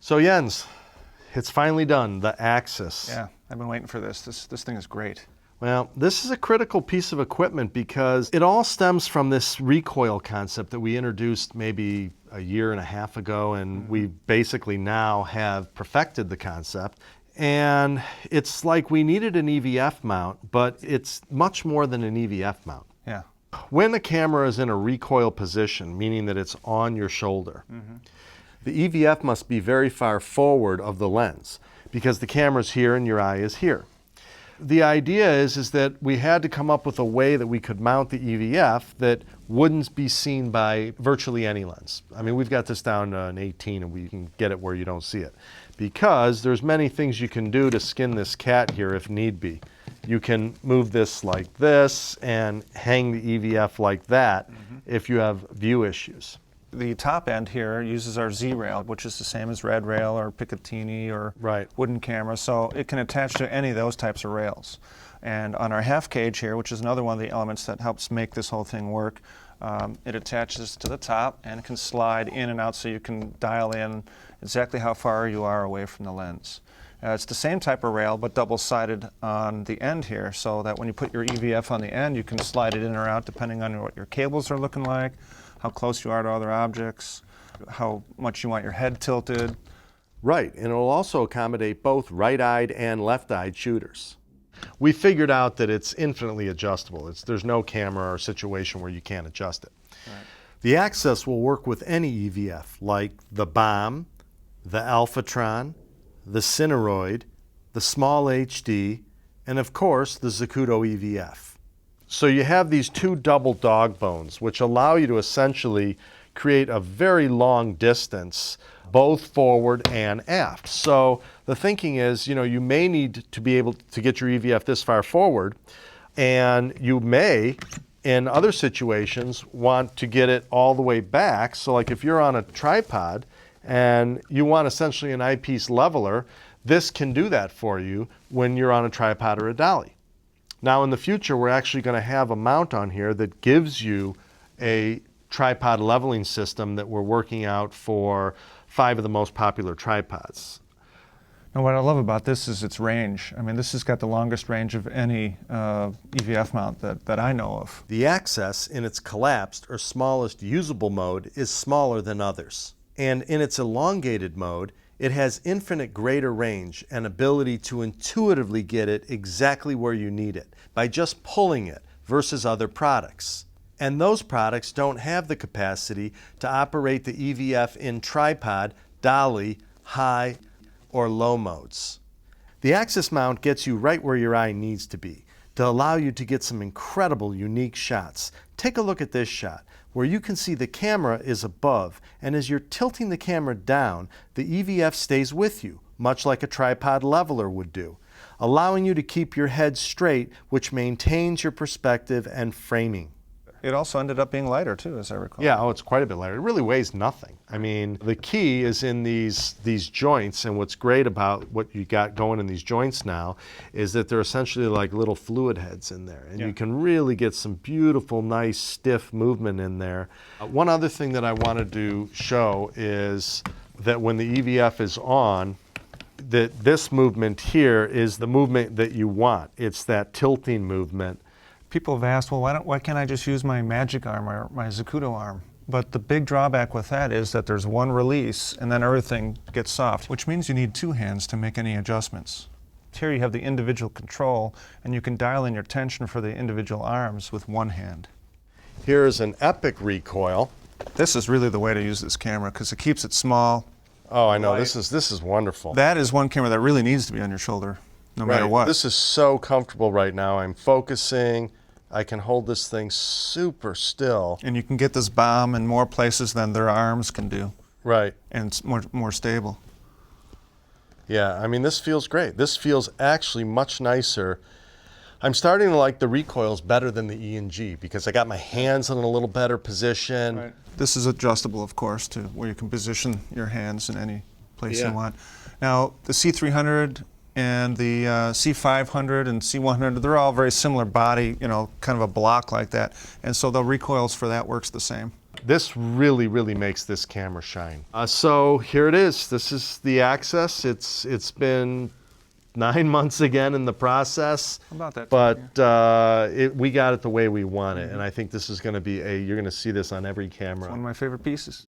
So Jens, it's finally done, the Axis. Yeah, I've been waiting for this. This thing is great. Well, this is a critical piece of equipment because it all stems from this recoil concept that we introduced maybe a year and a half ago, and we basically now have perfected the concept. And it's like we needed an EVF mount, but it's much more than an EVF mount. Yeah. When the camera is in a recoil position, meaning that it's on your shoulder, the EVF must be very far forward of the lens because the camera's here and your eye is here. The idea is that we had to come up with a way that we could mount the EVF that wouldn't be seen by virtually any lens. I mean, we've got this down to an 18 and we can get it where you don't see it. Because there's many things you can do to skin this cat here if need be. You can move this like this and hang the EVF like that if you have view issues. The top end here uses our Z rail, which is the same as red rail or Picatinny or wooden camera, so it can attach to any of those types of rails. And on our half cage here, which is another one of the elements that helps make this whole thing work, it attaches to the top and can slide in and out so you can dial in exactly how far you are away from the lens. It's the same type of rail but double-sided on the end here so that when you put your EVF on the end you can slide it in or out depending on what your cables are looking like, how close you are to other objects, how much you want your head tilted. Right, and it will also accommodate both right-eyed and left-eyed shooters. We figured out that it's infinitely adjustable. There's no camera or situation where you can't adjust it. Right. The Axis will work with any EVF, like the Bomb, the Alphatron, the Cineroid, the Small HD, and of course the Zacuto EVF. So you have these two double dog bones, which allow you to essentially create a very long distance, both forward and aft. So the thinking is, you may need to be able to get your EVF this far forward, and you may, in other situations, want to get it all the way back. So like if you're on a tripod and you want essentially an eyepiece leveler, this can do that for you when you're on a tripod or a dolly. Now in the future, we're actually going to have a mount on here that gives you a tripod leveling system that we're working out for 5 of the most popular tripods. And what I love about this is its range. I mean, this has got the longest range of any EVF mount that I know of. The Axis, in its collapsed or smallest usable mode, is smaller than others. And in its elongated mode, it has infinite greater range and ability to intuitively get it exactly where you need it by just pulling it versus other products. And those products don't have the capacity to operate the EVF in tripod, dolly, high, or low modes. The Axis mount gets you right where your eye needs to be to allow you to get some incredible, unique shots. Take a look at this shot, where you can see the camera is above, and as you're tilting the camera down, the EVF stays with you, much like a tripod leveler would do, allowing you to keep your head straight, which maintains your perspective and framing. It also ended up being lighter too, as I recall. Yeah, it's quite a bit lighter. It really weighs nothing. I mean, the key is in these joints, and what's great about what you got going in these joints now is that they're essentially like little fluid heads in there, and you can really get some beautiful, nice, stiff movement in there. One other thing that I wanted to show is that when the EVF is on, that this movement here is the movement that you want. It's that tilting movement. People have asked, well, why can't I just use my Magic arm or my Zacuto arm? But the big drawback with that is that there's one release and then everything gets soft, which means you need 2 hands to make any adjustments. Here you have the individual control and you can dial in your tension for the individual arms with 1 hand. Here's an epic recoil. This is really the way to use this camera because it keeps it small. Oh, I know, this is wonderful. That is one camera that really needs to be on your shoulder, no matter what. This is so comfortable right now. I'm focusing. I can hold this thing super still. And you can get this bomb in more places than their arms can do. Right. And it's more stable. Yeah, I mean, this feels great. This feels actually much nicer. I'm starting to like the recoils better than the E and G because I got my hands in a little better position. Right. This is adjustable, of course, to where you can position your hands in any place you want. Now, the C300 and the C500 and C100, they're all very similar body, kind of a block like that. And so the recoils for that works the same. This really, really makes this camera shine. So here it is. This is the Axis. It's been 9 months again in the process. How about that? But we got it the way we want it, and I think this is going to be you're going to see this on every camera. It's one of my favorite pieces.